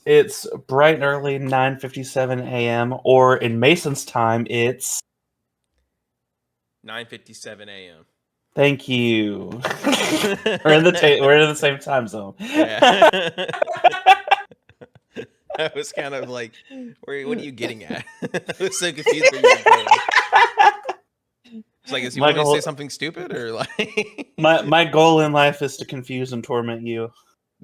It's bright and early, 9:57 a.m. Or in Mason's time, it's 9:57 a.m. Thank you. We're in the same time zone. Yeah. I was kind of like, what are you getting at? I was so confused where you were going. It's like, is he wanting to say something stupid or like? my goal in life is to confuse and torment you.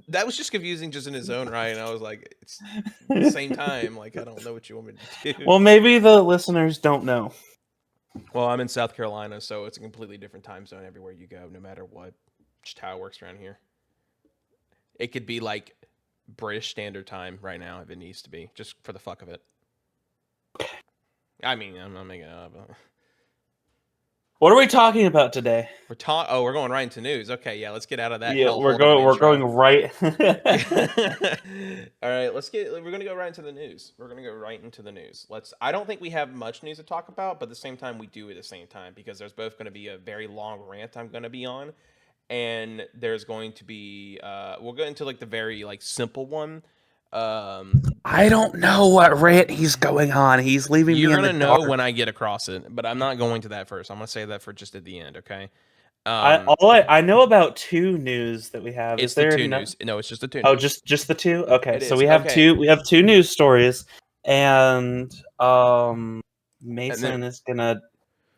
That was just confusing just in his own right, and I was like, it's the same time. Like, I don't know what you want me to do. Well, maybe the listeners don't know. Well, I'm in South Carolina, so it's a completely different time zone everywhere you go, no matter what. Just how it works around here. It could be like British Standard Time right now if it needs to be, just for the fuck of it. I mean, I'm not making it up. What are we talking about today? We're going right into news. Okay, yeah, let's get out of that. Yeah, we're going right. All right, we're gonna go right into the news. I don't think we have much news to talk about, but at the same time we do at the same time, because there's both going to be a very long rant I'm going to be on, and there's going to be we'll go into like the very like simple one. I don't know what rant he's going on. He's leaving me in the dark. You're gonna know when I get across it, but I'm not going to that first. I'm gonna save that for just at the end. Okay. I know about two news that we have. It's the two news. No, it's just the two. Oh, just the two. Okay, so we have two. We have two news stories, and Mason is gonna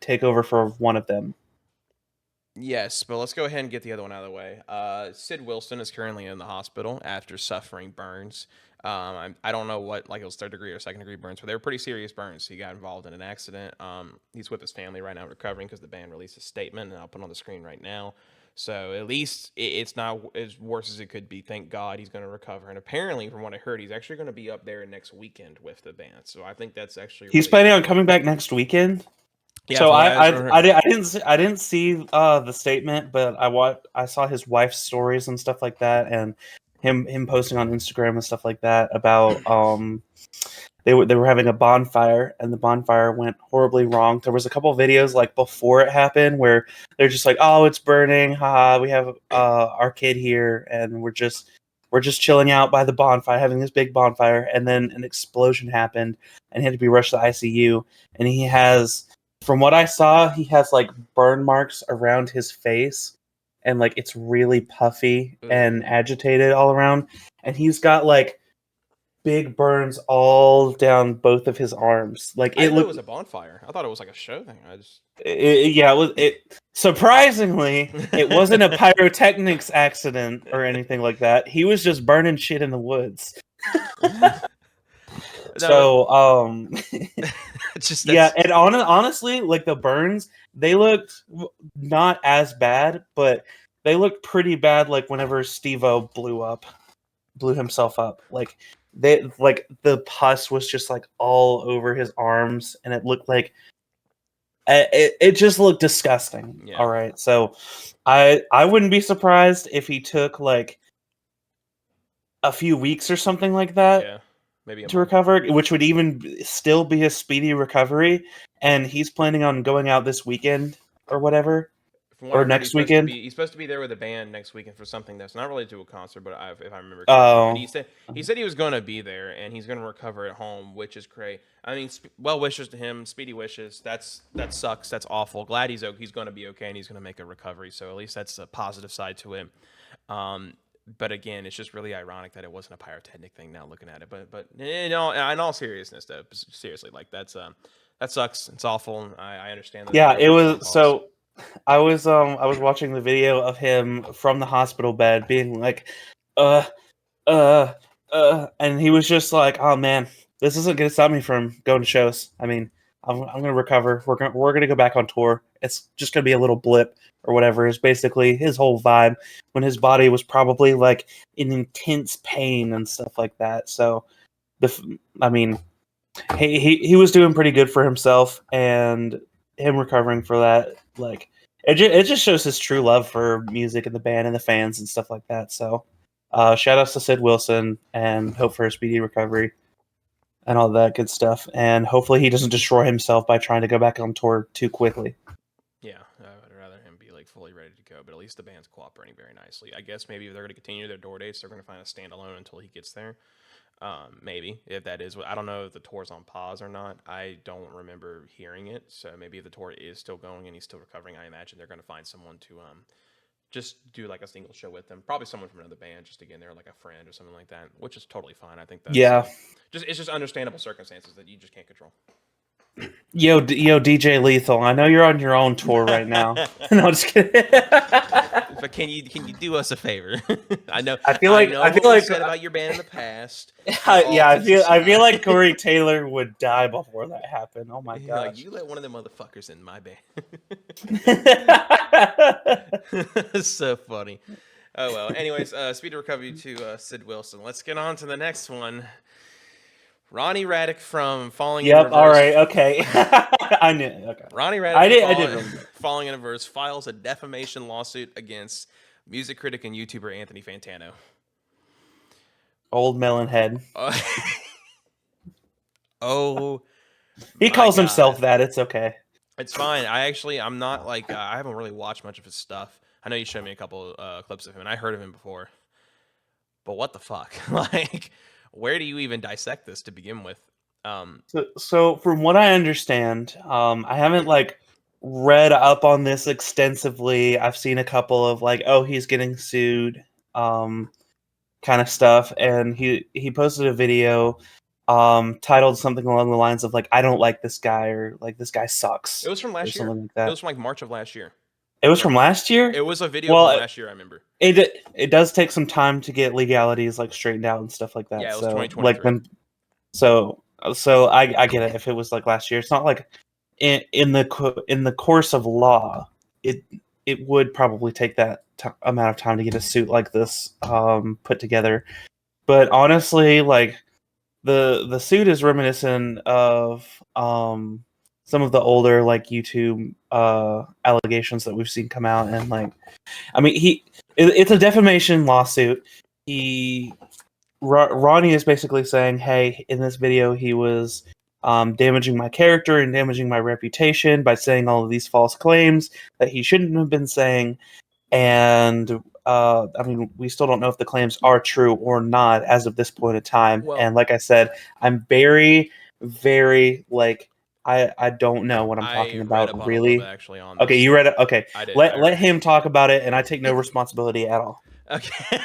take over for one of them. Yes, but let's go ahead and get the other one out of the way. Sid Wilson is currently in the hospital after suffering burns. I don't know what, like it was 3rd-degree or 2nd-degree burns, but they were pretty serious burns. He got involved in an accident. He's with his family right now recovering because the band released a statement, and I'll put it on the screen right now. So at least it's not as worse as it could be. Thank God he's going to recover. And apparently, from what I heard, he's actually going to be up there next weekend with the band. So I think that's actually he's planning on coming back next weekend. Yeah, so I didn't see the statement, but I saw his wife's stories and stuff like that, and him posting on Instagram and stuff like that about they were having a bonfire, and the bonfire went horribly wrong. There was a couple of videos like before it happened where they're just like, "Oh, it's burning! Haha, we have our kid here, and we're just chilling out by the bonfire, having this big bonfire." And then an explosion happened, and he had to be rushed to the ICU. And he has, from what I saw, he has like burn marks around his face, and like it's really puffy and agitated all around. And he's got like big burns all down both of his arms. Like it was a bonfire. I thought it was like a show thing. Surprisingly, it wasn't a pyrotechnics accident or anything like that. He was just burning shit in the woods. So, yeah, and honestly, like the burns, they looked not as bad, but they looked pretty bad. Like whenever Steve-O blew himself up, like the pus was just like all over his arms, and it looked like it just looked disgusting. Yeah. All right, so I wouldn't be surprised if he took like a few weeks or something like that. Yeah. Maybe to recover, which would even still be a speedy recovery, and he's planning on going out this weekend or whatever, or next weekend. He's supposed to be there with a band next weekend for something that's not related to a concert, but if I remember correctly. Oh. He said he was going to be there, and he's going to recover at home, which is great. I mean, well wishes to him, speedy wishes. That sucks. That's awful. Glad he's going to be okay, and he's going to make a recovery. So at least that's a positive side to him. But again, it's just really ironic that it wasn't a pyrotechnic thing now looking at it. But in all seriousness, though, seriously, like that sucks. It's awful. I understand that. Yeah, it was. So I was watching the video of him from the hospital bed being like, and he was just like, "Oh man, this isn't gonna stop me from going to shows. I mean, I'm gonna recover. We're gonna go back on tour. It's just gonna be a little blip or whatever." Is basically his whole vibe when his body was probably like in intense pain and stuff like that. So I mean, he was doing pretty good for himself, and him recovering for that, like it just shows his true love for music and the band and the fans and stuff like that. So shout outs to Sid Wilson, and hope for a speedy recovery and all that good stuff. And hopefully he doesn't destroy himself by trying to go back on tour too quickly. Yeah, I would rather him be like fully ready to go, but at least the band's cooperating very nicely. I guess maybe if they're going to continue their tour dates, they're going to find a standalone until he gets there. Maybe, if that is what, I don't know if the tour's on pause or not. I don't remember hearing it, so maybe if the tour is still going and he's still recovering, I imagine they're going to find someone to just do like a single show with them. Probably someone from another band just to get in there, like a friend or something like that, which is totally fine. I think that's it's just understandable circumstances that you just can't control. Yo, DJ Lethal, I know you're on your own tour right now. No, I'm just kidding. But can you do us a favor? I know what we said about your band in the past. Yeah, I feel like Corey Taylor would die before that happened. Oh my god! Like, you let one of them motherfuckers in my band. It's so funny. Oh well. Anyways, speed of recovery to Sid Wilson. Let's get on to the next one. Ronnie Radke from Falling in Reverse. All right. Okay. I knew. Okay. Ronnie Radke Falling in Reverse files a defamation lawsuit against music critic and YouTuber Anthony Fantano. Old melon head. Oh. He calls himself that. It's okay. It's fine. I'm not like, I haven't really watched much of his stuff. I know you showed me a couple clips of him, and I heard of him before. But what the fuck? Like, where do you even dissect this to begin with? So from what I understand, I haven't like read up on this extensively. I've seen a couple of like, oh, he's getting sued, kind of stuff, and he posted a video titled something along the lines of like, I don't like this guy, or like, this guy sucks. It was from last year. Like that. It was from like March of last year. It was from last year? It was a video from last year, I remember. It does take some time to get legalities like straightened out and stuff like that. Yeah, it was so 2023. like so I get it if it was like last year. It's not like in the course of law, it would probably take that amount of time to get a suit like this put together. But honestly, like the suit is reminiscent of some of the older like YouTube allegations that we've seen come out, and like, I mean, it's a defamation lawsuit. Ronnie is basically saying, hey, in this video he was damaging my character and damaging my reputation by saying all of these false claims that he shouldn't have been saying, and I mean, we still don't know if the claims are true or not as of this point in time. Well, and like I said, I'm very, very like, I don't know what I'm talking about, really. Actually, on this. Okay, you read it? Okay. I did. Let him talk about it, and I take no responsibility at all. Okay.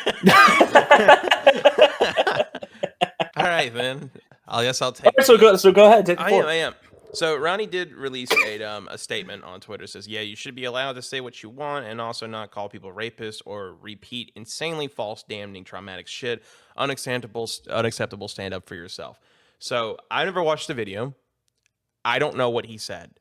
All right, then. I guess I'll take it. So go ahead. Take the floor. I am. So Ronnie did release a statement on Twitter. It says, yeah, you should be allowed to say what you want and also not call people rapists or repeat insanely false, damning, traumatic shit. Unacceptable, stand up for yourself. So I never watched the video. I don't know what he said.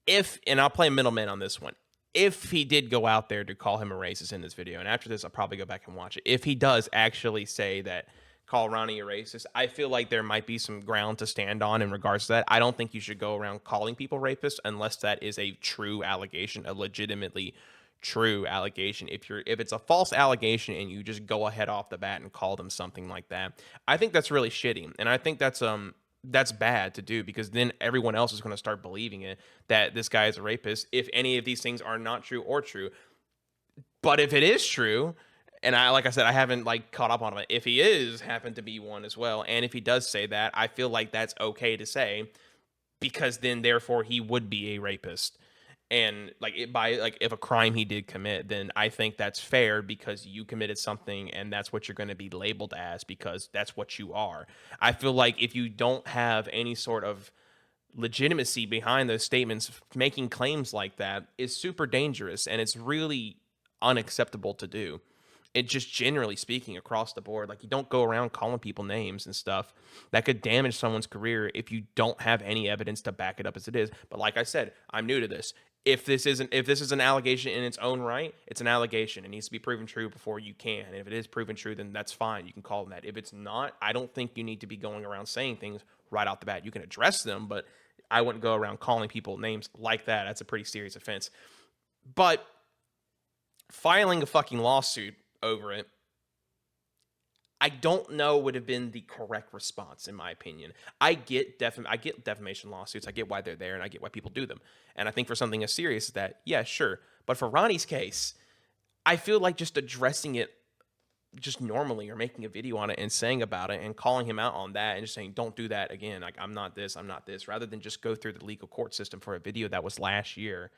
And I'll play middleman on this one. If he did go out there to call him a racist in this video, and after this, I'll probably go back and watch it. If he does actually say that, call Ronnie a racist, I feel like there might be some ground to stand on in regards to that. I don't think you should go around calling people rapists unless that is a true allegation, a legitimately true allegation. If it's a false allegation and you just go ahead off the bat and call them something like that, I think that's really shitty. And I think that's bad to do, because then everyone else is going to start believing it, that this guy is a rapist, if any of these things are not true or true. But if it is true, and like I said, I haven't like caught up on it, if he happened to be one as well, and if he does say that, I feel like that's okay to say, because then therefore he would be a rapist. And like if a crime he did commit, then I think that's fair, because you committed something and that's what you're going to be labeled as, because that's what you are. I feel like if you don't have any sort of legitimacy behind those statements, making claims like that is super dangerous, and it's really unacceptable to do. It just, generally speaking, across the board, like, you don't go around calling people names and stuff that could damage someone's career if you don't have any evidence to back it up as it is. But like I said, I'm new to this. If this is an allegation in its own right, it's an allegation. It needs to be proven true before you can. And if it is proven true, then that's fine. You can call them that. If it's not, I don't think you need to be going around saying things right off the bat. You can address them, but I wouldn't go around calling people names like that. That's a pretty serious offense. But filing a fucking lawsuit over it, I don't know would have been the correct response, in my opinion. I get defamation lawsuits. I get why they're there, and I get why people do them. And I think for something as serious as that, yeah, sure. But for Ronnie's case, I feel like just addressing it just normally, or making a video on it and saying about it and calling him out on that and just saying, don't do that again. Like, I'm not this, rather than just go through the legal court system for a video that was last year.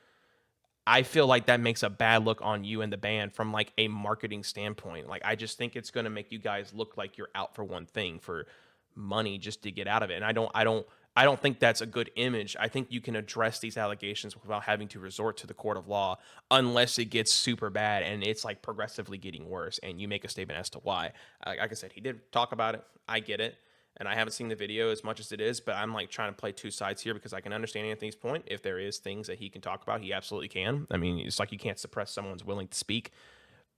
I feel like that makes a bad look on you and the band from like a marketing standpoint. Like, I just think it's going to make you guys look like you're out for one thing, for money, just to get out of it. And I don't think that's a good image. I think you can address these allegations without having to resort to the court of law, unless it gets super bad and it's like progressively getting worse and you make a statement as to why. Like I said, he did talk about it. I get it. And I haven't seen the video as much as it is, but I'm like trying to play two sides here, because I can understand Anthony's point. If there is things that he can talk about, he absolutely can. I mean, it's like you can't suppress someone's willing to speak,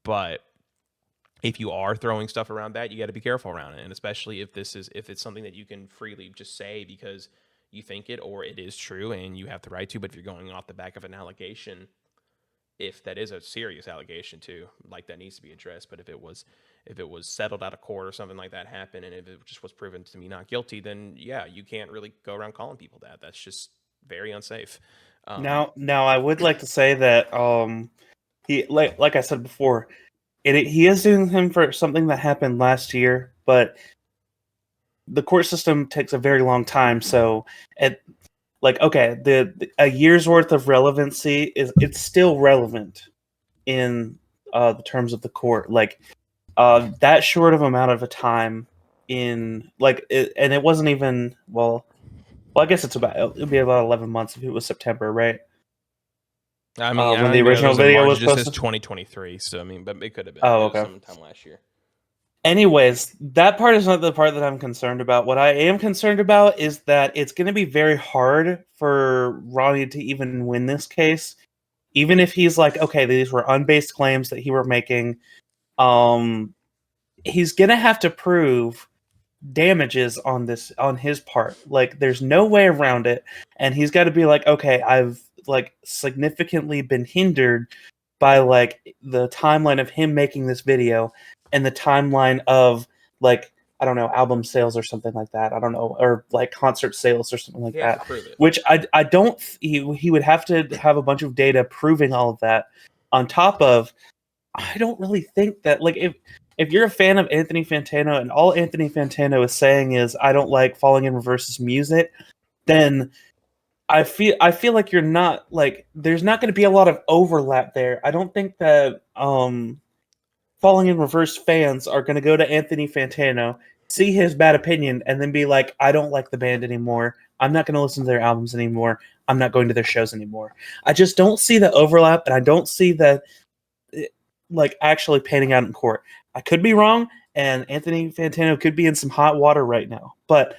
but if you are throwing stuff around that, you got to be careful around it. And especially if it's something that you can freely just say because you think it or it is true and you have the right to. But if you're going off the back of an allegation, if that is a serious allegation too, like, that needs to be addressed. But if it was settled out of court or something like that happened, and if it just was proven to be not guilty, then yeah, you can't really go around calling people that. That's just very unsafe. Now I would like to say that he, like I said before, he is doing him for something that happened last year, but the court system takes a very long time. So a year's worth of relevancy it's still relevant in the terms of the court. Like, that short of amount of a time in and it wasn't even I guess it'd be about 11 months if it was September, right? I mean, when the original video was just posted, says 2023. So I mean, but it could have been. Oh, okay. Sometime last year. Anyways, that part is not the part that I'm concerned about. What I am concerned about is that it's going to be very hard for Ronnie to even win this case, even if he's like, okay, these were unbased claims that he were making. He's going to have to prove damages on his part. Like, there's no way around it, and he's got to be like, okay, I've like significantly been hindered by like the timeline of him making this video and the timeline of like, I don't know, album sales or something like that. I don't know, or like concert sales or something like that. Which I don't. He would have to have a bunch of data proving all of that. On top of, I don't really think that, like, if you're a fan of Anthony Fantano and all Anthony Fantano is saying is I don't like Falling in Reverse's music, then I feel like you're not, like, there's not going to be a lot of overlap there. I don't think that Falling in Reverse fans are going to go to Anthony Fantano, see his bad opinion, and then be like, I don't like the band anymore. I'm not going to listen to their albums anymore. I'm not going to their shows anymore. I just don't see the overlap, and I don't see that like actually panning out in court. I could be wrong, and Anthony Fantano could be in some hot water right now. But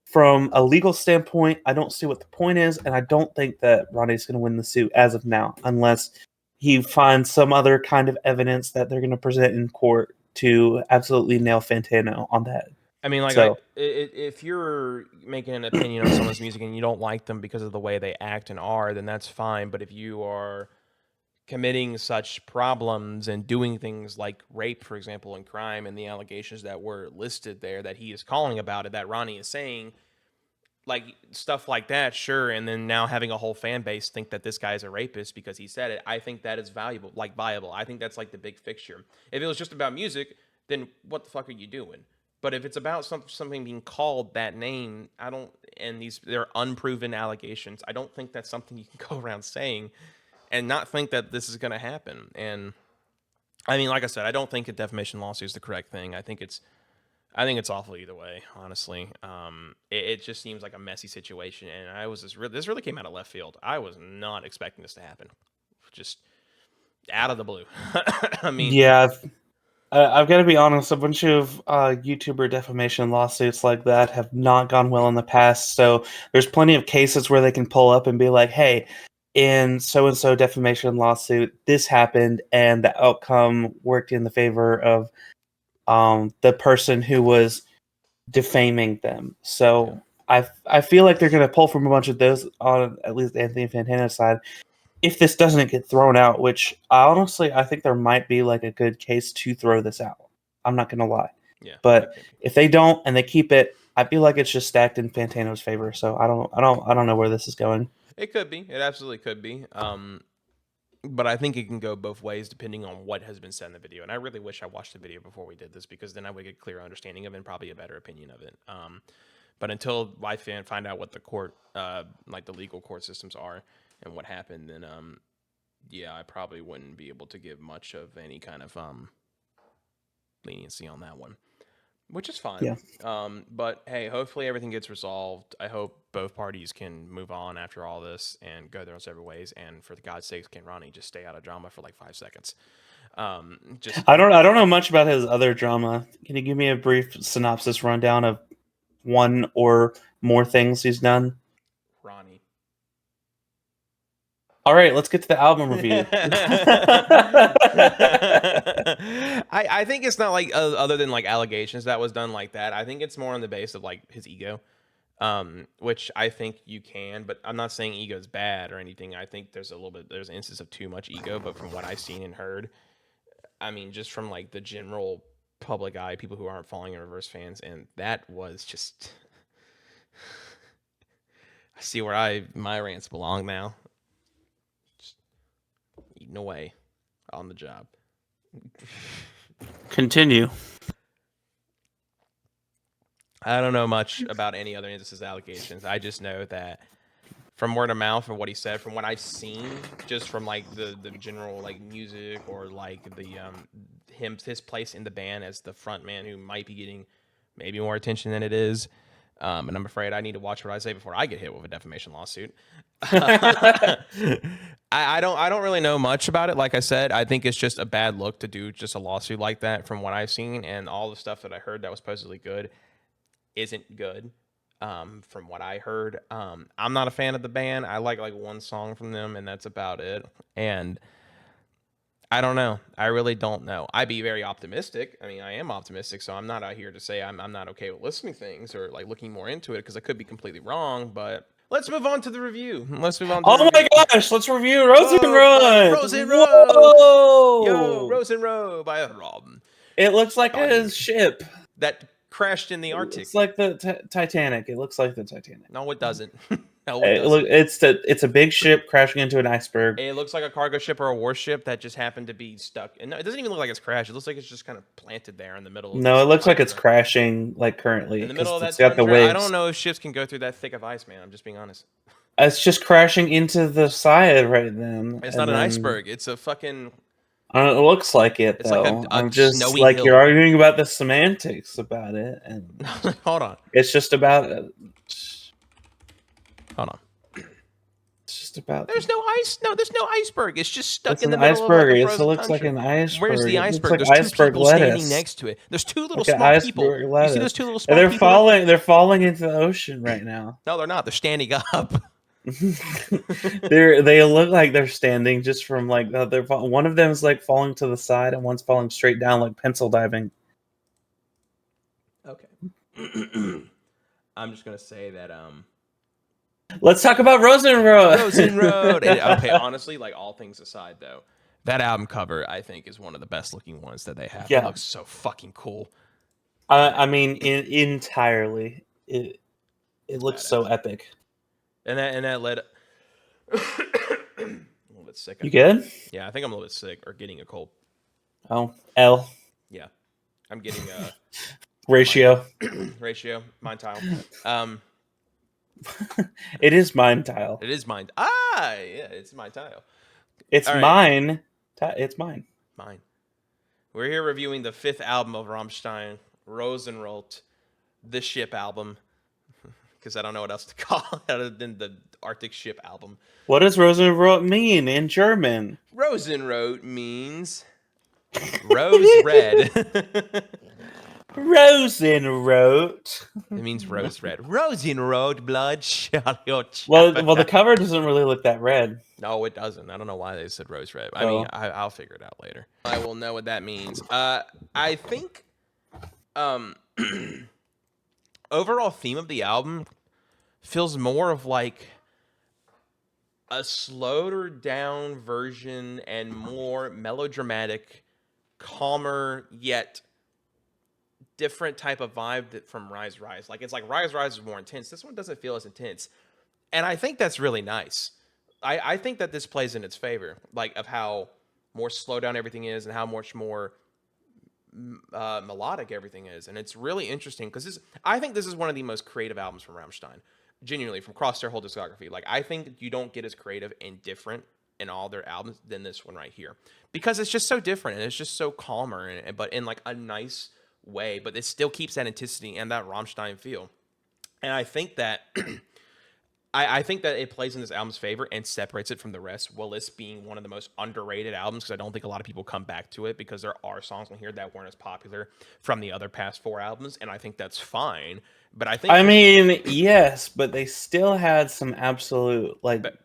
from a legal standpoint, I don't see what the point is, and I don't think that Ronnie's going to win the suit as of now, unless he finds some other kind of evidence that they're going to present in court to absolutely nail Fantano on that. I mean, like, if you're making an opinion on someone's music and you don't like them because of the way they act and are, then that's fine. But if you are committing such problems and doing things like rape, for example, and crime, and the allegations that were listed there that he is calling about it, that Ronnie is saying, like, stuff like that, sure, and then now having a whole fan base think that this guy is a rapist because he said it, I think that is viable. I think that's like the big fixture. If it was just about music, then what the fuck are you doing? But if it's about something being called that name, they're unproven allegations, I don't think that's something you can go around saying and not think that this is going to happen. And I mean, like I said, I don't think a defamation lawsuit is the correct thing. I think it's awful either way, honestly. It just seems like a messy situation, and this really came out of left field. I was not expecting this to happen, just out of the blue. I mean, yeah, I've got to be honest. A bunch of YouTuber defamation lawsuits like that have not gone well in the past. So there's plenty of cases where they can pull up and be like, "Hey, in so and so defamation lawsuit, this happened, and the outcome worked in the favor of the person who was defaming them." So I feel like they're going to pull from a bunch of those on at least Anthony Fantano's side. If this doesn't get thrown out, which I think there might be like a good case to throw this out. I'm not going to lie. Yeah. But if they don't and they keep it, I feel like it's just stacked in Fantano's favor. So I don't know where this is going. It could be. It absolutely could be. But I think it can go both ways depending on what has been said in the video. And I really wish I watched the video before we did this, because then I would get a clear understanding of it and probably a better opinion of it. But until I find out what the court, like the legal court systems are and what happened, then yeah, I probably wouldn't be able to give much of any kind of leniency on that one, which is fine. Yeah. But hey, hopefully everything gets resolved. I hope both parties can move on after all this and go their own separate ways. And for God's sakes, can Ronnie just stay out of drama for like 5 seconds? I don't know much about his other drama. Can you give me a brief synopsis rundown of one or more things he's done? Ronnie. All right, let's get to the album review. I think it's not like other than like allegations that was done like that. I think it's more on the base of like his ego, which I think you can, but I'm not saying ego is bad or anything. I think there's an instance of too much ego, but from what I've seen and heard, I mean, just from like the general public eye, people who aren't following Reverse fans, and that was just, I see where my rants belong now. Eating away on the job. Continue. I don't know much about any other instances allegations. I just know that from word of mouth and what he said, from what I've seen, just from like the general like music or like the his place in the band as the front man who might be getting maybe more attention than it is. And I'm afraid I need to watch what I say before I get hit with a defamation lawsuit. I don't really know much about it. Like I said, I think it's just a bad look to do just a lawsuit like that from what I've seen, and all the stuff that I heard that was supposedly good isn't good. From what I heard, I'm not a fan of the band. I like one song from them, and that's about it. And I don't know. I really don't know. I'd be very optimistic. I mean, I am optimistic, so I'm not out here to say I'm not okay with listening to things or like looking more into it, because I could be completely wrong. But let's move on to the review. Let's move on to my gosh, let's review Rosenrot. Rosenrot. Yo, Rosenrot by Rob. It looks like a ship that crashed in the Arctic. It's like the Titanic. It looks like the Titanic. No, it doesn't. No, it doesn't. It's a big ship crashing into an iceberg. It looks like a cargo ship or a warship that just happened to be stuck. And it doesn't even look like it's crashed. It looks like it's just kind of planted there in the middle. No, it looks like it's crashing like currently. In the middle of that tundra. I don't know if ships can go through that thick of ice, man. I'm just being honest. It's just crashing into the side right then. It's not an iceberg. It's a fucking... it looks like it, though. Like I'm just like, you're arguing about the semantics about it. And hold on. It's just about... Hold on. It's just about... There's no ice. No, there's no iceberg. It's just stuck in the middle iceberg. of like a It looks like an iceberg. Where's the iceberg? Like There's two people standing next to it. There's two little small people. You see those two little small people? They're falling into the ocean right now. No, they're not. They're standing up. They look like they're standing just from like one of them is like falling to the side and one's falling straight down like pencil diving. Okay. I'm just gonna say that let's talk about Rosenrot. Okay, honestly, like all things aside though, that album cover I think is one of the best looking ones that they have. Yeah. It looks so fucking cool. I mean, entirely. It looks so epic. And that led a little bit sick. You good? Yeah, I think I'm a little bit sick or getting a cold. Oh, L. Yeah, I'm getting a ratio. Mind tile. It is mind tile. It is mine. Yeah, it's mind tile. It's mine. It's mine. Mine. We're here reviewing the 5th album of Rammstein, Rosenrot, the ship album. Because I don't know what else to call it other than the Arctic Ship album. What does Rosenrot mean in German? Rosenrot means rose red. Rosenrot. It means rose red. Rosenrot, blood. Well, the cover doesn't really look that red. No, it doesn't. I don't know why they said rose red. I mean, I'll figure it out later. I will know what that means. I think overall theme of the album feels more of like a slowed down version and more melodramatic, calmer yet different type of vibe from Rise. Like it's like Rise is more intense. This one doesn't feel as intense, and I think that's really nice. I think that this plays in its favor, like of how more slow down everything is and how much more melodic everything is, and it's really interesting because I think this is one of the most creative albums from Rammstein, genuinely from across their whole discography. Like I think you don't get as creative and different in all their albums than this one right here, because it's just so different and it's just so calmer, but in like a nice way, but it still keeps that intensity and that Rammstein feel. And I think that I think that it plays in this album's favor and separates it from the rest, while this being one of the most underrated albums, because I don't think a lot of people come back to it, because there are songs on here that weren't as popular from the other past 4 albums, and I think that's fine. But I think yes, but they still had some absolute bangers.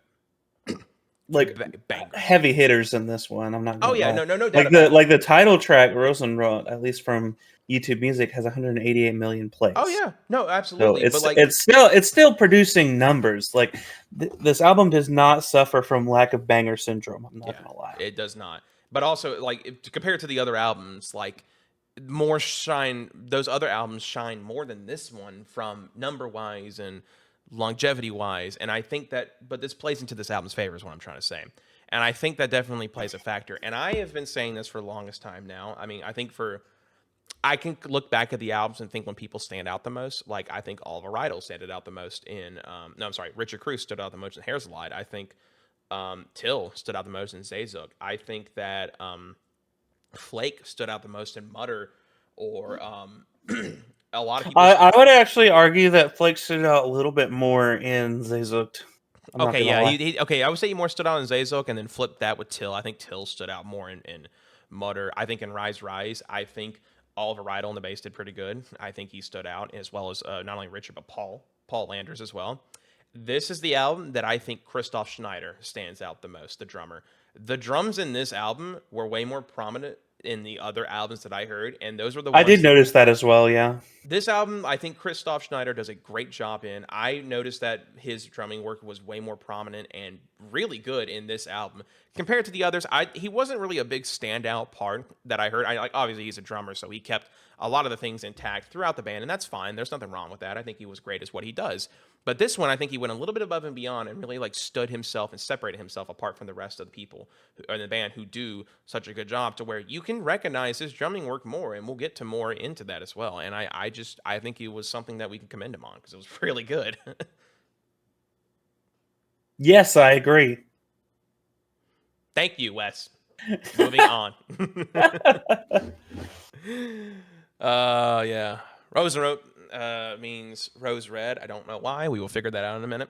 Heavy hitters in this one. I'm not gonna lie. No doubt like the title track Rosenrot, at least from YouTube Music, has 188 million plays. Oh yeah, no, absolutely. So it's still producing numbers. Like this album does not suffer from lack of banger syndrome. I'm not gonna lie, it does not. But also, like compared to the other albums, like those other albums shine more than this one from number wise and longevity wise. And I think but this plays into this album's favor is what I'm trying to say. And I think that definitely plays a factor. And I have been saying this for the longest time now. I mean, I can look back at the albums and think when people stand out the most. Like, I think Oliver Rydell stood out the most in, Richard Cruz stood out the most in Hair's Light. I think Till stood out the most in Zazuk. I think that Flake stood out the most in Mutter, or a lot of people. I would actually argue that Flake stood out a little bit more in Zazuk. Okay, yeah, I would say he more stood out in Zazuk, and then flip that with Till. I think Till stood out more in Mutter. I think in Rise, I think Oliver Rydell on the bass did pretty good. I think he stood out, as well as not only Richard, but Paul Landers as well. This is the album that I think Christoph Schneider stands out the most, the drummer. The drums in this album were way more prominent in the other albums that I heard, and those were the ones I did notice that as well, yeah. This album, I think Christoph Schneider does a great job in. I noticed that his drumming work was way more prominent and really good in this album compared to the others. He wasn't really a big standout part that I heard. Obviously he's a drummer, so he kept a lot of the things intact throughout the band, and that's fine. There's nothing wrong with that. I think he was great as what he does. But this one, I think he went a little bit above and beyond and really stood himself and separated himself apart from the rest of the people in the band who do such a good job, to where you can recognize his drumming work more, and we'll get to more into that as well. And I think it was something that we can commend him on, because it was really good. Yes, I agree. Thank you, Wes. Moving on. Yeah. Rosenrot means rose red. I don't know why. We will figure that out in a minute.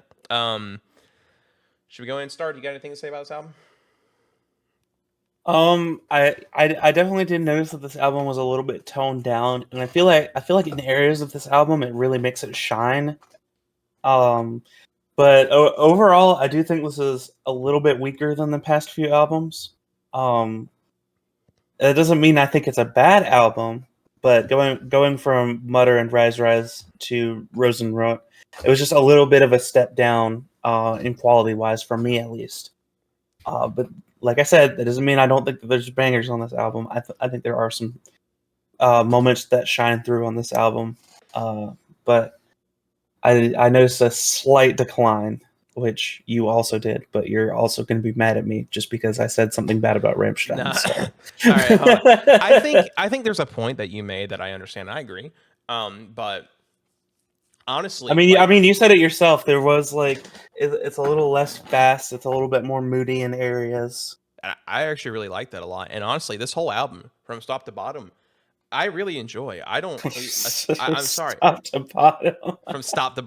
Should we go ahead and start? You got anything to say about this album? I definitely did notice that this album was a little bit toned down, and I feel like in areas of this album it really makes it shine. But overall, I do think this is a little bit weaker than the past few albums. It doesn't mean I think it's a bad album, but going from Mutter and Rise to Rosenrot, it was just a little bit of a step down in quality wise for me, at least. But like I said, that doesn't mean I don't think that there's bangers on this album. I think there are some moments that shine through on this album, but I noticed a slight decline, which you also did, but you're also going to be mad at me just because I said something bad about Rammstein. Nah. So. All right, hold on. I think there's a point that you made that I understand. I agree, but honestly, I mean, you said it yourself. There was it's a little less fast. It's a little bit more moody in areas. I actually really like that a lot. And honestly, this whole album from top to bottom, I really enjoy. I'm sorry. Top to bottom. From top to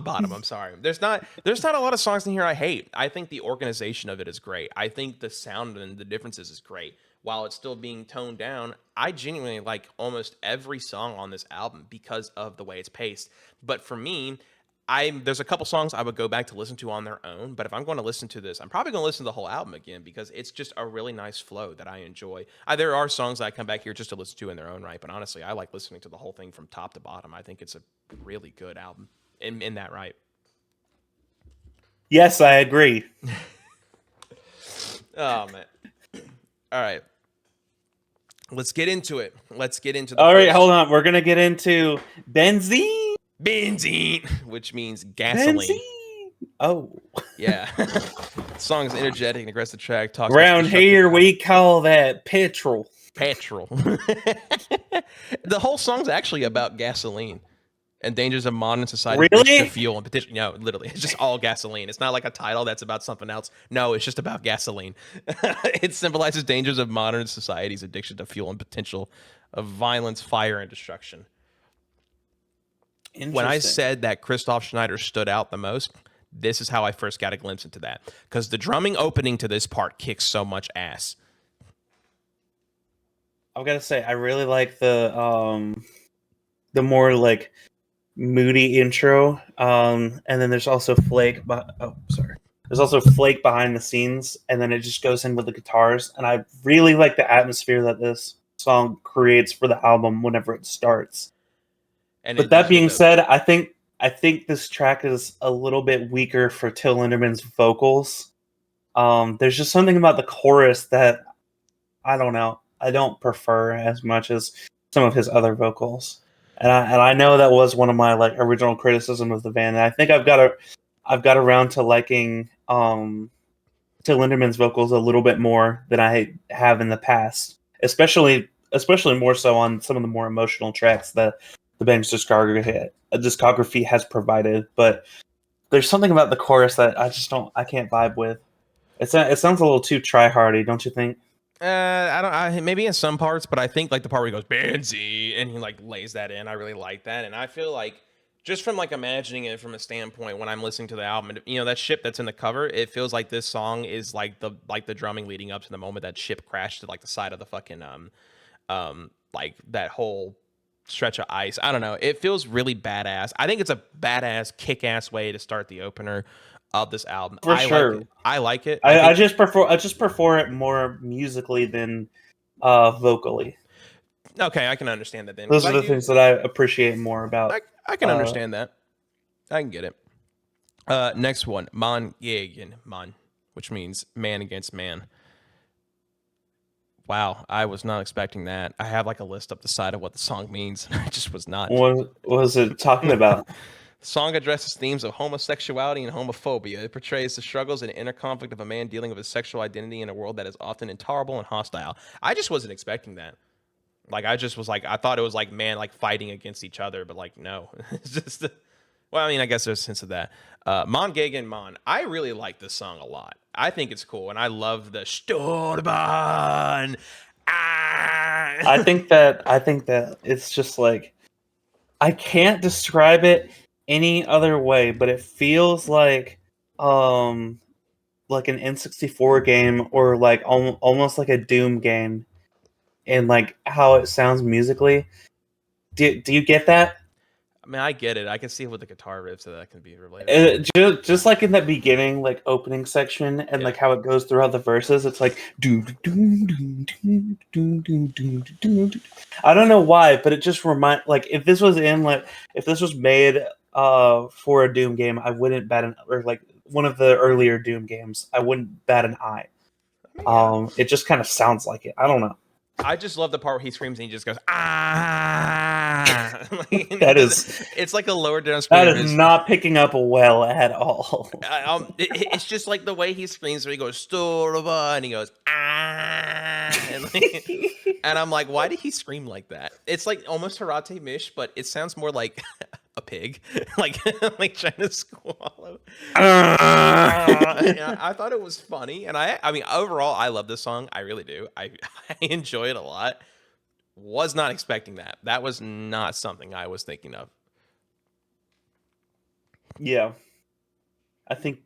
bottom. I'm sorry. There's not a lot of songs in here I hate. I think the organization of it is great. I think the sound and the differences is great. While it's still being toned down, I genuinely like almost every song on this album because of the way it's paced. But for me, there's a couple songs I would go back to listen to on their own, but if I'm going to listen to this, I'm probably going to listen to the whole album again, because it's just a really nice flow that I enjoy. There are songs that I come back here just to listen to in their own right, but honestly, I like listening to the whole thing from top to bottom. I think it's a really good album in that right. Yes, I agree. Oh, man. All right. Let's get into it. Let's get into the All right, hold on. We're going to get into benzene. Benzene, which means gasoline. Benzene. Oh. Yeah. The song's energetic and aggressive track. Talks Around here, we call that petrol. Petrol. The whole song's actually about gasoline and dangers of modern society. Really? Fuel and potential. No, literally, it's just all gasoline. It's not like a title that's about something else. No, it's just about gasoline. It symbolizes dangers of modern society's addiction to fuel and potential of violence, fire, and destruction. When I said that Christoph Schneider stood out the most, this is how I first got a glimpse into that. Because the drumming opening to this part kicks so much ass. I've got to say, I really like the more like moody intro, and then there's also Flake. There's also Flake behind the scenes, and then it just goes in with the guitars. And I really like the atmosphere that this song creates for the album whenever it starts. But that being said, I think this track is a little bit weaker for Till Lindeman's vocals. There's just something about the chorus that I don't know. I don't prefer as much as some of his other vocals, and I know that was one of my like original criticism of the band. And I think I've got around to liking Till Lindeman's vocals a little bit more than I have in the past, especially more so on some of the more emotional tracks that the band's discography has provided. But there's something about the chorus that I can't vibe with. It sounds a little too try-hardy, don't you think? Maybe in some parts, but I think like the part where he goes Benzie and he like lays that in, I really like that. And I feel like just from like imagining it from a standpoint when I'm listening to the album, and, you know, that ship that's in the cover, it feels like this song is like the drumming leading up to the moment that ship crashed to like the side of the fucking like that whole stretch of ice. I don't know. It feels really badass. I think it's a badass, kick-ass way to start the opener of this album. For sure. I like it. I just prefer it more musically than vocally. Okay, I can understand that then. Those are the things that I appreciate more about. I can understand that. I can get it. Next one, Man gegen Man, which means man against man. Wow, I was not expecting that. I have like a list up the side of what the song means. I just was not. What was it talking about? The song addresses themes of homosexuality and homophobia. It portrays the struggles and inner conflict of a man dealing with his sexual identity in a world that is often intolerable and hostile. I just wasn't expecting that. Like, I just was like, I thought it was like man, like fighting against each other, but like, no. It's just, well, I mean, I guess there's a sense of that. Man gegen Man. I really like this song a lot. I think it's cool, and I love the storied. I think that it's just like, I can't describe it any other way, but it feels like an N64 game or like almost like a Doom game, and like how it sounds musically. Do you get that? I mean, I get it. I can see with the guitar riffs that can be related. Just like in that beginning, like opening section, and like how it goes throughout the verses. It's like I don't know why, but it just like if this was made for a Doom game, I wouldn't bat or like one of the earlier Doom games, I wouldn't bat an eye. It just kind of sounds like it. I don't know. I just love the part where he screams and he just goes ah. It's like a lower down scream. That is not picking up well at all. It's just like the way he screams when he goes Storova and he goes ah, and I'm like, why did he scream like that? It's like almost Harate Mish, but it sounds more like a pig, like trying to swallow. I thought it was funny, and I mean, overall, I love this song. I really do. I enjoy it a lot. Was not expecting that. That was not something I was thinking of. Yeah, I think.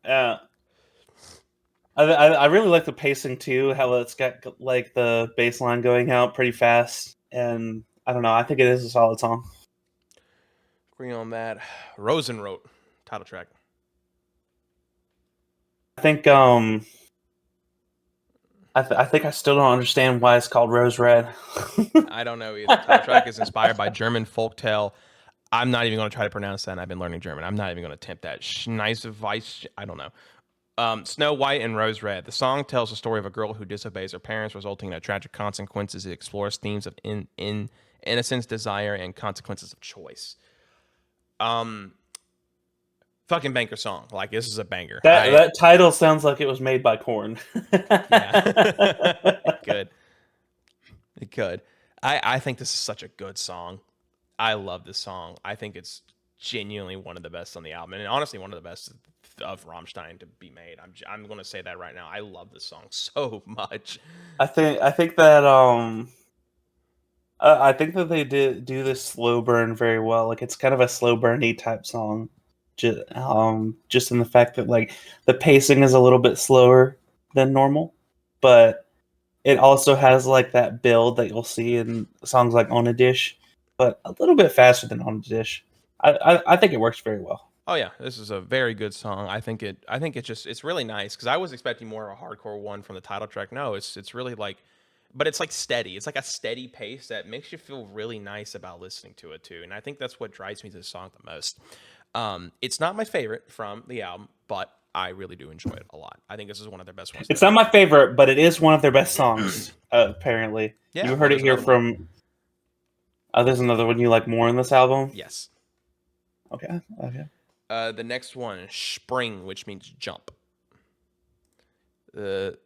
I really like the pacing too. How it's got like the bass line going out pretty fast, and I don't know. I think it is a solid song. Agree on that. Rosenrot, title track. I think I think I still don't understand why it's called Rose Red. I don't know either. Title track is inspired by German folktale. I'm not even going to try to pronounce that, and I've been learning German. I'm not even going to attempt that. Schneiseweiss, I don't know. Snow White and Rose Red. The song tells the story of a girl who disobeys her parents, resulting in tragic consequences. It explores themes of innocence, desire, and consequences of choice. Fucking banker song. Like, this is a banger. That title sounds like it was made by Korn. Yeah. It could. I think this is such a good song. I love this song. I think it's genuinely one of the best on the album, and honestly one of the best of Rammstein to be made. I'm going to say that right now. I love this song so much. I think that they do this slow burn very well. Like, it's kind of a slow burny type song, just in the fact that like the pacing is a little bit slower than normal, but it also has like that build that you'll see in songs like On a Dish, but a little bit faster than On a Dish. I think it works very well. Oh yeah, this is a very good song. I think it's really nice because I was expecting more of a hardcore one from the title track. No, it's really like, but it's like steady. It's like a steady pace that makes you feel really nice about listening to it too. And I think that's what drives me to the song the most. It's not my favorite from the album, but I really do enjoy it a lot. I think this is one of their best ones. It's not my favorite, but it is one of their best songs. Apparently, yeah, you heard it here from. There's another one you like more in this album. Yes. Okay. The next one is Spring, which means jump. This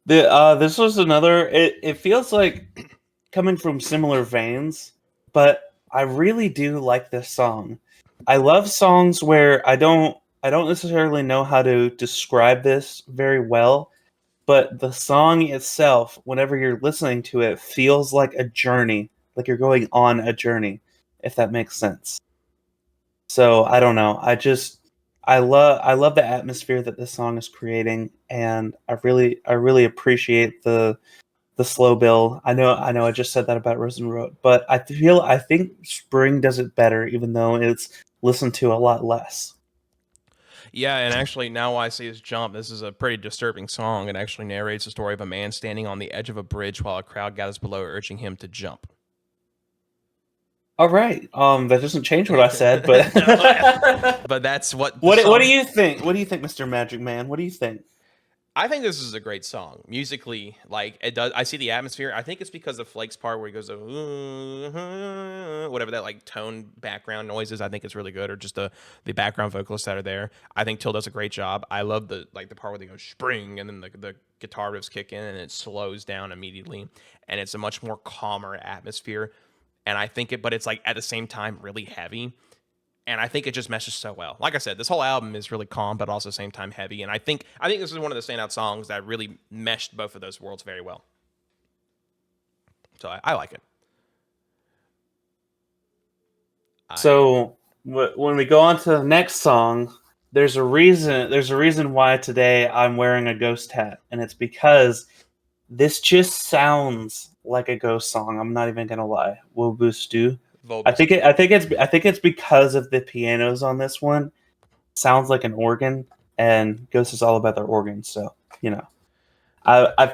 was another. It feels like coming from similar veins, but I really do like this song. I love songs where I don't necessarily know how to describe this very well, but the song itself, whenever you're listening to it, feels like a journey, like you're going on a journey, if that makes sense. So I don't know. I love the atmosphere that this song is creating, and I really appreciate the slow build. I know I just said that about Rosenrot, but I think Spring does it better, even though it's listened to a lot less. Yeah, and actually, now I see his jump. This is a pretty disturbing song. It actually narrates the story of a man standing on the edge of a bridge while a crowd gathers below, urging him to jump. All right. That doesn't change what I said, but but that's what. What do you think? What do you think, Mr. Magic Man? What do you think? I think this is a great song musically. Like, it does. I see the atmosphere. I think it's because of Flake's part where he goes, whatever that like tone background noise is. I think it's really good, or just the background vocalists that are there. I think Till does a great job. I love the part where they go spring and then the guitar riffs kick in and it slows down immediately, and it's a much more calmer atmosphere. And I think but it's like at the same time really heavy. And I think it just meshes so well. Like I said, this whole album is really calm, but also at the same time heavy. And I think this is one of the standout songs that really meshed both of those worlds very well. So I like it. So when we go on to the next song, there's a reason why today I'm wearing a ghost hat, and it's because this just sounds like a ghost song. I'm not even gonna lie. Wo bist du? I think it's because of the pianos on this one. Sounds like an organ, and Ghost is all about their organs. So I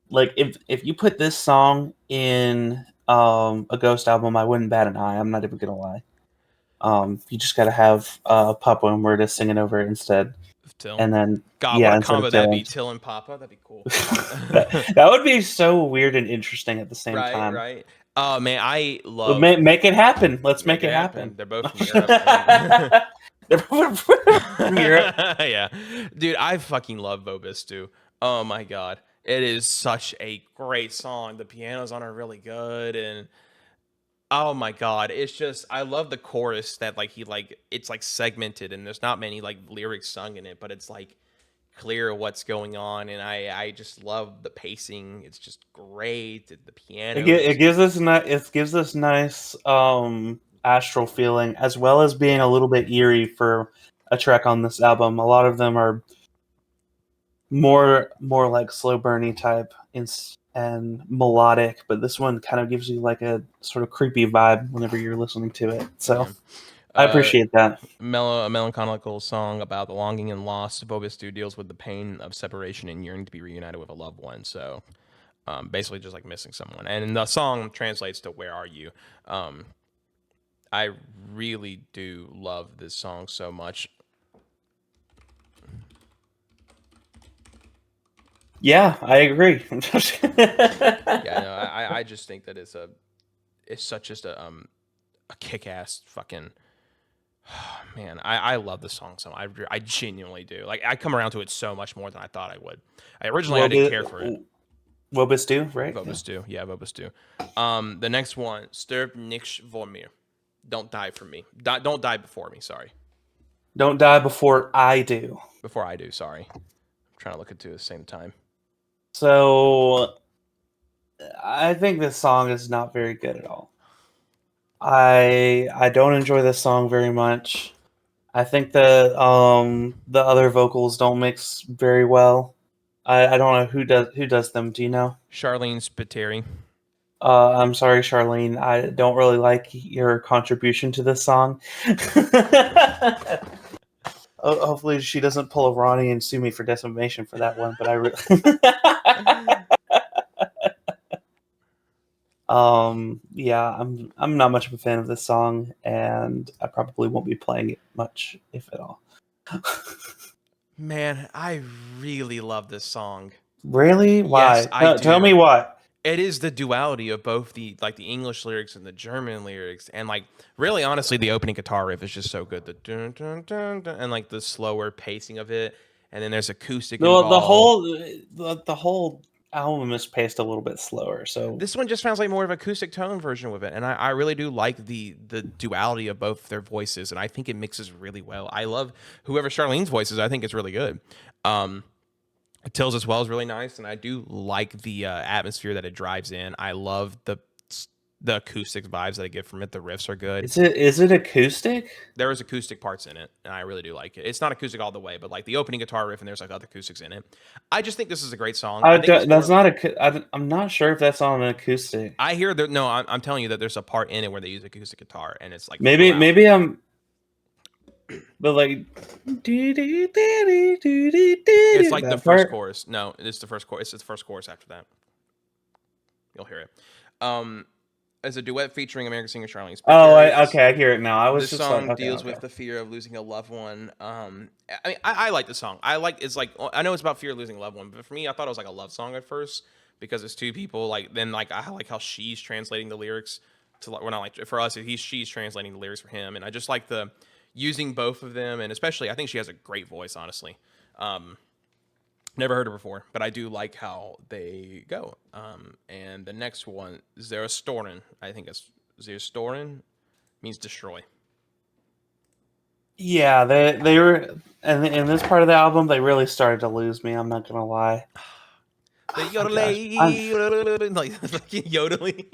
like if you put this song in a Ghost album, I wouldn't bat an eye. I'm not even gonna lie. You just gotta have Papa and Murda singing over it instead. Till. And then God, what a combo that'd be, Till and Papa. That'd be cool. that would be so weird and interesting at the same time. Right. Oh man, I love make it happen. Let's make it happen. They're both from Europe. They're from Europe. Yeah. Dude, I fucking love Wo bist du. Oh my god. It is such a great song. The pianos on it are really good, and oh my god, it's just I love the chorus that it's like segmented and there's not many like lyrics sung in it, but it's like clear what's going on, and I just love the pacing. It's just great. The piano. It gives us nice astral feeling, as well as being a little bit eerie for a track on this album. A lot of them are more like slow burny type and melodic, but this one kind of gives you like a sort of creepy vibe whenever you're listening to it. So yeah. I appreciate that. A melancholical song about the longing and loss. Wo bist du deals with the pain of separation and yearning to be reunited with a loved one. So basically just like missing someone. And the song translates to "Where are you?" I really do love this song so much. Yeah, I agree. Yeah, no, I just think that it's such just a kick-ass fucking man. I love this song so much. I genuinely do. Like I come around to it so much more than I thought I would. I didn't care for it. Wobus do, right? Vobus do. Yeah, Vobus do. The next one, Stirb nicht vor mir. Don't die for me. Don't die before me, sorry. Don't die before I do. Before I do, sorry. I'm trying to look at two at the same time. So I think this song is not very good at all. I don't enjoy this song very much. I think that the other vocals don't mix very well. I don't know who does them. Do you know? Charlene Spiteri. I'm sorry, Charlene. I don't really like your contribution to this song. Hopefully, she doesn't pull a Ronnie and sue me for defamation for that one. But yeah, I'm not much of a fan of this song, and I probably won't be playing it much, if at all. Man, I really love this song. Really? Why? Yes, I do. Tell me why. It is the duality of both the English lyrics and the German lyrics, and like really honestly, the opening guitar riff is just so good. The dun, dun, dun, dun, and like the slower pacing of it, and then there's acoustic involved. The whole album is paced a little bit slower. So this one just sounds like more of an acoustic tone version with it, and I really do like the duality of both their voices, and I think it mixes really well. I love whoever Charlene's voice is. I think it's really good. Tills as well is really nice, and I do like the atmosphere that it drives in. I love the acoustic vibes that I get from it. The riffs are good. Is it acoustic? There is acoustic parts in it, and I really do like it. It's not acoustic all the way, but like the opening guitar riff, and there's like other acoustics in it. I just think this is a great song. I'm not sure if that's on an acoustic. I hear that. No, I'm telling you that there's a part in it where they use acoustic guitar, and it's like maybe I'm. But like, it's like the first chorus. No, it's the first chorus. It's the first chorus after that. You'll hear it. As a duet featuring American singer Charlene Spiteri. Okay, I hear it now. This song deals with the fear of losing a loved one. I mean, I like the song. I know it's about fear of losing a loved one, but for me, I thought it was like a love song at first because it's two people. Like then, like I like how she's translating the lyrics to like. Well, not like for us, she's translating the lyrics for him, and I just like the using both of them, and especially I think she has a great voice. Honestly, never heard her before, but I do like how they go. And the next one, Zerstoren. I think it's Zerstoren means destroy. Yeah, they were, and in this part of the album, they really started to lose me. I'm not gonna lie. The yodeling, like yodeling.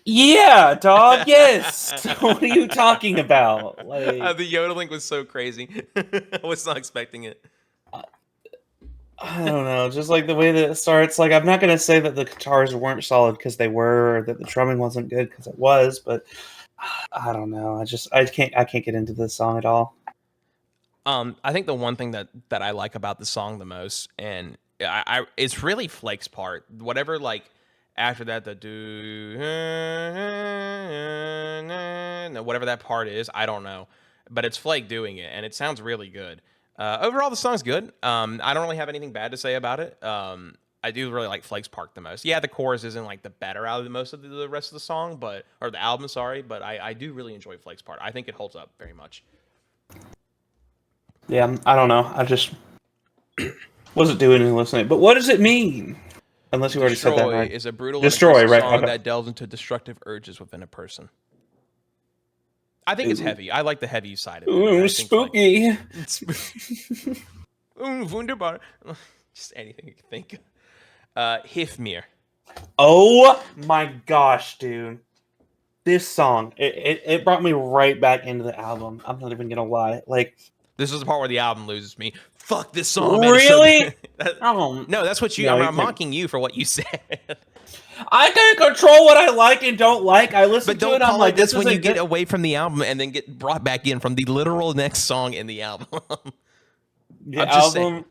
Yeah, dog. Yes. What are you talking about? Like the yodeling was so crazy. I was not expecting it. I don't know. Just like the way that it starts. Like I'm not gonna say that the guitars weren't solid because they were, or that the drumming wasn't good because it was, but I don't know. I can't get into this song at all. I think the one thing that I like about the song the most, and it's really Flake's part. Whatever, like. After that, the do whatever that part is, I don't know, but it's Flake doing it, and it sounds really good. Overall, the song's good. I don't really have anything bad to say about it. I do really like Flake's part the most. Yeah, the chorus isn't like the better out of most of the rest of the song, or the album, sorry, but I do really enjoy Flake's part. I think it holds up very much. Yeah, I don't know. I just wasn't doing any listening. But what does it mean? Unless you already said that, right? Is a brutal Destroy, right? Song that delves into destructive urges within a person. I think it's heavy. I like the heavy side of it. Ooh, spooky. Wunderbar. Just anything you can think of. Hifmir. Oh my gosh, dude. This song, it brought me right back into the album. I'm not even gonna lie. Like, this is the part where the album loses me. Fuck this song, man. Really? No, that's what you. I'm mocking you for what you said. I can control what I like and don't like. I listen to it. I'm like, this when you get away from the album and then get brought back in from the literal next song in the album. The album.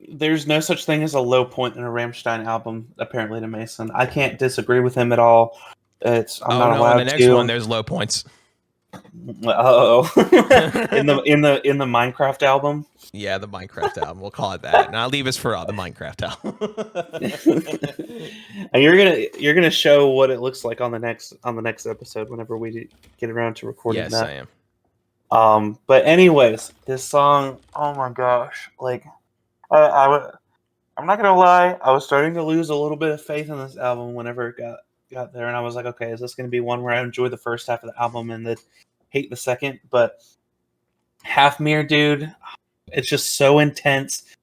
There's no such thing as a low point in a Rammstein album. Apparently, to Mason, I can't disagree with him at all. I'm not allowed to. In the next one, there's low points. Uh-oh. in the Minecraft album. Yeah, the Minecraft album. We'll call it that. And I'll leave us for the Minecraft album. And you're gonna show what it looks like on the next episode whenever we get around to recording that. Yes, I am. But anyways, this song, oh my gosh, like I'm not gonna lie, I was starting to lose a little bit of faith in this album whenever it got there, and I was like, okay, is this gonna be one where I enjoy the first half of the album and then hate the second? But Half Mirror, dude, it's just so intense.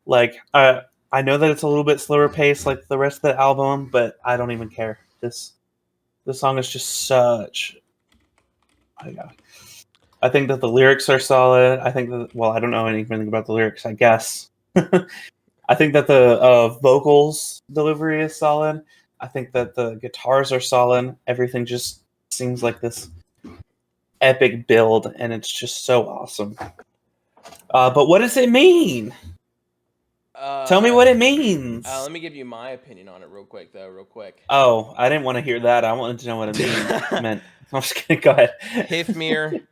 Like, I know that it's a little bit slower paced like the rest of the album, but I don't even care. This song is just such. I think that the lyrics are solid. I think that, well, I don't know anything about the lyrics, I guess. I think that the vocals delivery is solid. I think that the guitars are solid. Everything just seems like this epic build, and it's just so awesome. But what does it mean? Tell me what it means. Let me give you my opinion on it real quick. Oh, I didn't want to hear that. I wanted to know what it meant. I'm just kidding. Go ahead. Hifmir.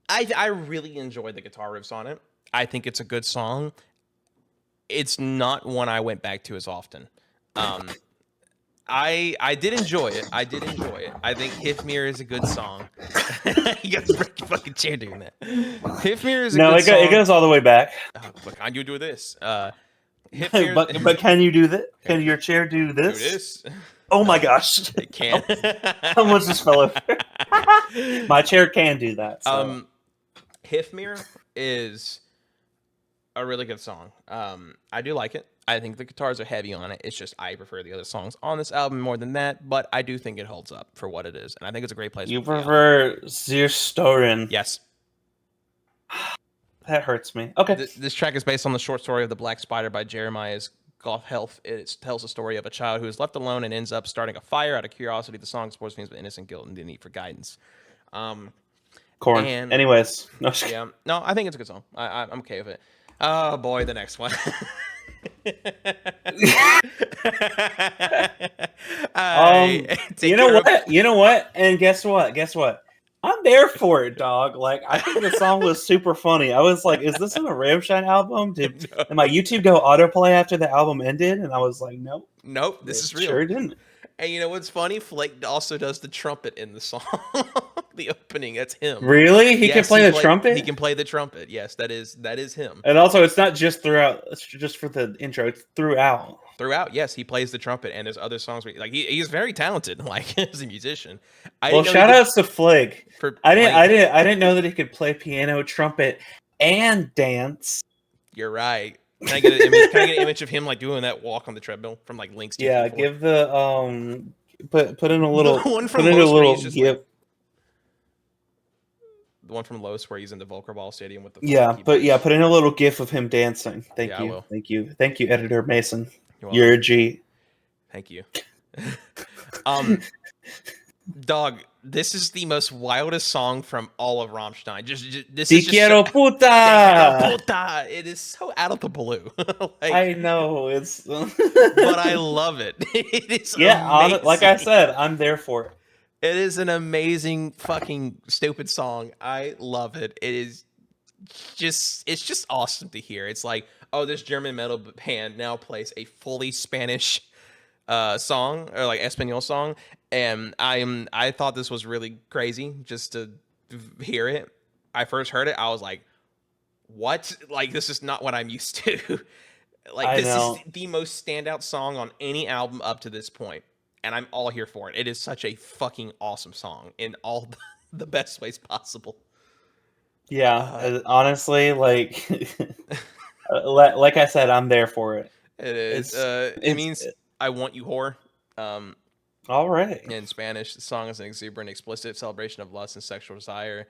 I really enjoyed the guitar riffs on it. I think it's a good song. It's not one I went back to as often. I did enjoy it. I think Hifmir is a good song. You got to break your fucking chair doing that. Hifmir is a good song. It goes all the way back. But can you do this? Hifmir, but can you do that? Can your chair do this? Do this? Oh my gosh! It can. Almost just fell over. My chair can do that. So. Hifmir is a really good song. I do like it. I think the guitars are heavy on it. It's just I prefer the other songs on this album more than that, but I do think it holds up for what it is, and I think it's a great place. You prefer Storin? Yes. That hurts me. Okay. This track is based on the short story of The Black Spider by Jeremiah's Goff Health. It tells the story of a child who is left alone and ends up starting a fire out of curiosity. The song explores themes of innocent guilt and the need for guidance. Corn. Anyways. Yeah. No, I think it's a good song. I'm okay with it. Oh, boy, the next one. You know what? And guess what? I'm there for it, dog. Like, I think the song was super funny. I was like, is this on a Rammstein album? Did my YouTube go autoplay after the album ended? And I was like, nope. This is real. Sure didn't. And you know what's funny? Flake also does the trumpet in the song. The opening, that's him. Really? He can play the trumpet? He can play the trumpet. Yes, that is him. And also, it's not just throughout. It's just for the intro. It's throughout. Throughout, yes, he plays the trumpet, and there's other songs where, like, he's very talented, like, as a musician. Shout outs to Flake. I didn't know that he could play piano, trumpet, and dance. You're right. Can I get an image of him, like, doing that walk on the treadmill from, like, Link's? Yeah, give the put in a little the one from Los give. The one from Los where he's in the Volkerball Stadium with the put in a little gif of him dancing. Thank you, editor Mason. You're a G. Thank you. Dog, this is the most wildest song from all of Rammstein. This is quiero puta. It is so out of the blue. Like, I know it's, but I love it. It is amazing. Like I said, I'm there for it. It is an amazing fucking stupid song. I love it. It's just awesome to hear. It's like, oh, this German metal band now plays a fully Spanish song, or like Espanol song, and I thought this was really crazy just to hear it. I first heard it, I was like, what? Like, this is not what I'm used to. Like, this is the most standout song on any album up to this point. And I'm all here for it. It is such a fucking awesome song in all the best ways possible. Yeah, honestly, like, like I said, I'm there for it. It is. It means I want you, whore. All right. In Spanish, the song is an exuberant, explicit celebration of lust and sexual desire.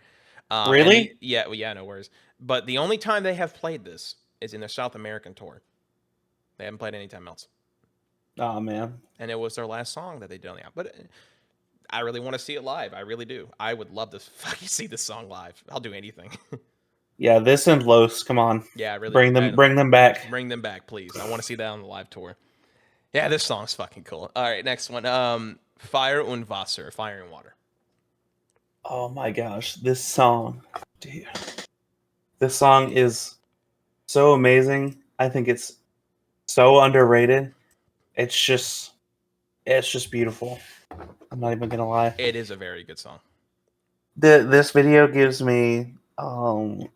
Really? No worries. But the only time they have played this is in their South American tour. They haven't played any time else. Oh, man. And it was their last song that they did on the album. But I really want to see it live. I really do. I would love to fucking see this song live. I'll do anything. Yeah, this and Los, come on. Yeah, really. Bring them back. Bring them back, please. I want to see that on the live tour. Yeah, this song's fucking cool. All right, next one. Fire und Wasser, Fire and Water. Oh my gosh, this song, dude. This song is so amazing. I think it's so underrated. It's just it's just beautiful. I'm not even gonna lie. It is a very good song. This video gives me I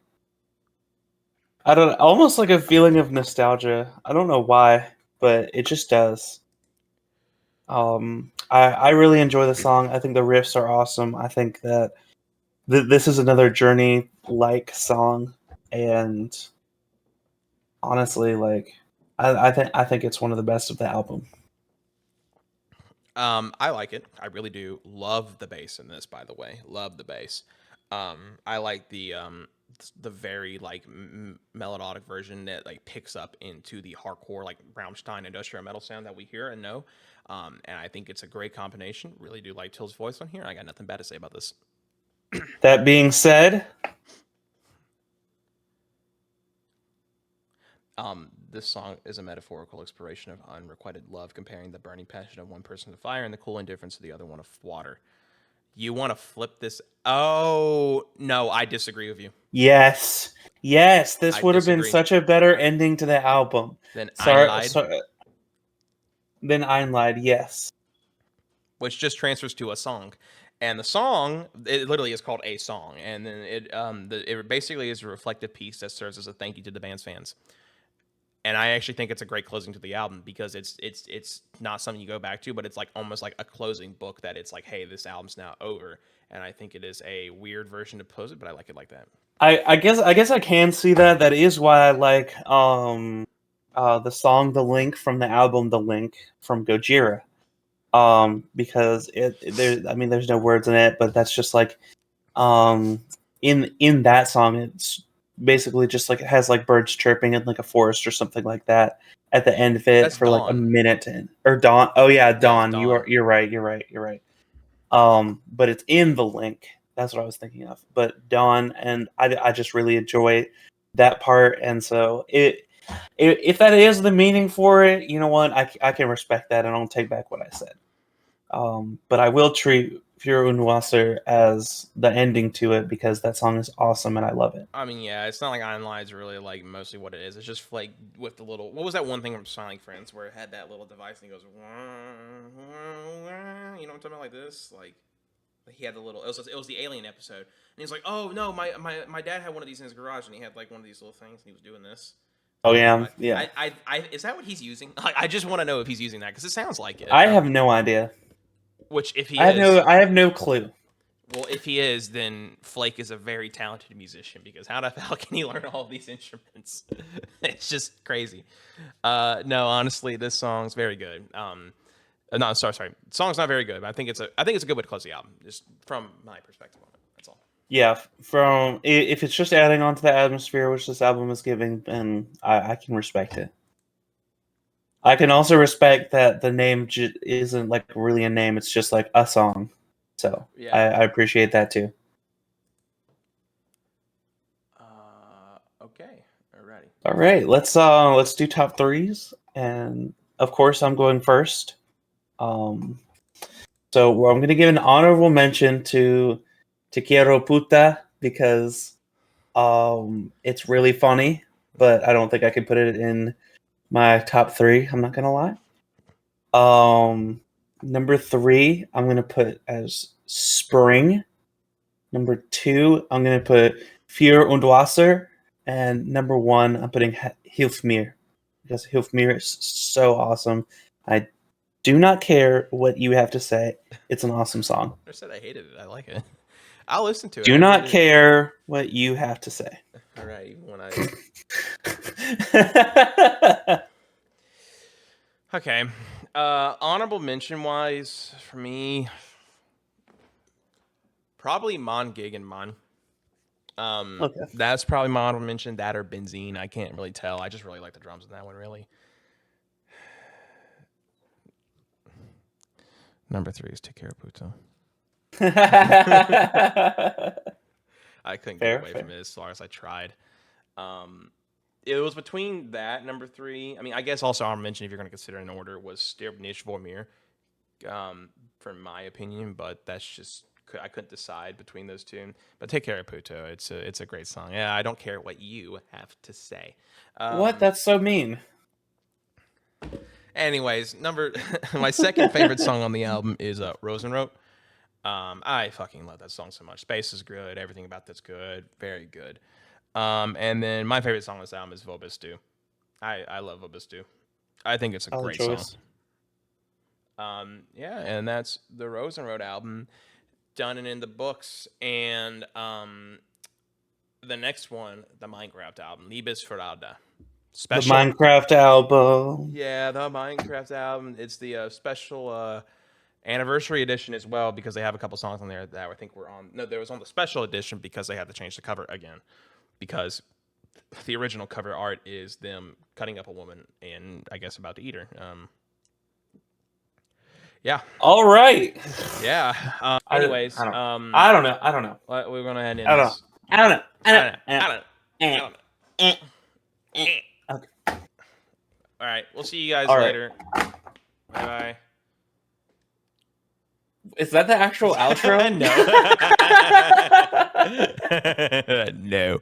don't almost like a feeling of nostalgia. I don't know why, but it just does. I really enjoy the song. I think the riffs are awesome. I think that this is another Journey like song, and honestly, like I think it's one of the best of the album. I like it. I really do. Love the bass in this, by the way. Love the bass. I like the very like melodic version that like picks up into the hardcore like Rammstein industrial metal sound that we hear and know. And I think it's a great combination. Really do like Till's voice on here. I got nothing bad to say about this. That being said, This song is a metaphorical exploration of unrequited love, comparing the burning passion of one person to fire and the cool indifference of the other one of water. You want to flip this? Oh no, I disagree with you. yes, yes, this I would have been disagree. such a better ending to the album. Then Sorry, Einleid, sorry. Then Einleid, yes. which just transfers to a song, and the song it literally is called a song, and then it basically is a reflective piece that serves as a thank you to the band's fans. And I actually think it's a great closing to the album because it's not something you go back to, but it's like almost like a closing book that it's like, hey, this album's now over. And I think it is a weird version to close it, but I like it like that. I guess I can see that. That is why I like the song "The Link" from the album "The Link" from Gojira. Because there's no words in it, but that's just like in that song it's basically just like it has like birds chirping in like a forest or something like that at the end of it That's for like a Dawn. minute or Dawn. Oh yeah, Yeah, it's Dawn. Dawn. You're right. But it's in The Link. That's what I was thinking of. But Dawn, and I just really enjoy that part, and so if that is the meaning for it, you know what, I can respect that, and I'll take back what I said. But I will treat Pure Unwasser as the ending to it because that song is awesome and I love it. I mean, yeah, it's not like Einline's really like mostly what it is. It's just like with the little. What was that one thing from Smiling Friends where it had that little device and he goes, you know what I'm talking about, like this, like he had the little. It was the Alien episode, and he's like, oh no, my dad had one of these in his garage, and he had like one of these little things, and he was doing this. Oh yeah, yeah. Is that what he's using? Like, I just want to know if he's using that because it sounds like it. I have no idea. Which, if he is, I have no clue. well, if he is, then Flake is a very talented musician because how the hell can he learn all of these instruments? It's just crazy. No, honestly, this song's very good. No, sorry, the song's not very good. But I think it's a good way to close the album, just from my perspective on it. That's all. Yeah, from if it's just adding on to the atmosphere which this album is giving, then I can respect it. I can also respect that the name isn't like really a name; it's just like a song. So Yeah. I appreciate that too. Okay. Alrighty. All right, let's do top threes, and of course I'm going first. So I'm going to give an honorable mention to Te Quiero Puta because it's really funny, but I don't think I can put it in my top three. I'm not going to lie. Number three, I'm going to put as Spring. Number two, I'm going to put Für und Wasser. And number one, I'm putting Hilf mir because Hilf mir is so awesome. I do not care what you have to say. It's an awesome song. I said I hated it. I like it. I'll listen to it. Do not care what you have to say. All right, when I. Okay. Honorable mention wise for me, probably Mon Gig and Mon. Okay. That's probably my honorable mention. That or Benzene. I can't really tell. I just really like the drums in that one. Really. Number three is Te Quiero Puta. I couldn't get away from it as far as I tried. It was between that number three. I mean, I guess also I'll mention if you're going to consider an order was Stirb nicht vor mir, from my opinion, but that's just I couldn't decide between those two. But Take Care of Puto, it's a great song. Yeah, I don't care what you have to say. What? That's so mean. Anyways, my second favorite song on the album is Rosenrot. I fucking love that song so much. Space is good. Everything about that's good. Very good. And then my favorite song on this album is Vobistu. I love Vobistu. I think it's a great song. Yeah, and that's the Rosenrot album, done and in the books. And the next one, the Minecraft album, Liebesverrada. Special. The Minecraft album. Yeah, the Minecraft album. It's the special anniversary edition as well, because they have a couple songs on there that I think were on. No, there was on the special edition because they had to change the cover again, because the original cover art is them cutting up a woman and I guess about to eat her. Yeah. All right. Yeah. Anyways, I don't know. We're gonna end in. I don't know. Okay. All right. We'll see you guys later. Right. Bye. Is that the actual outro? No. No.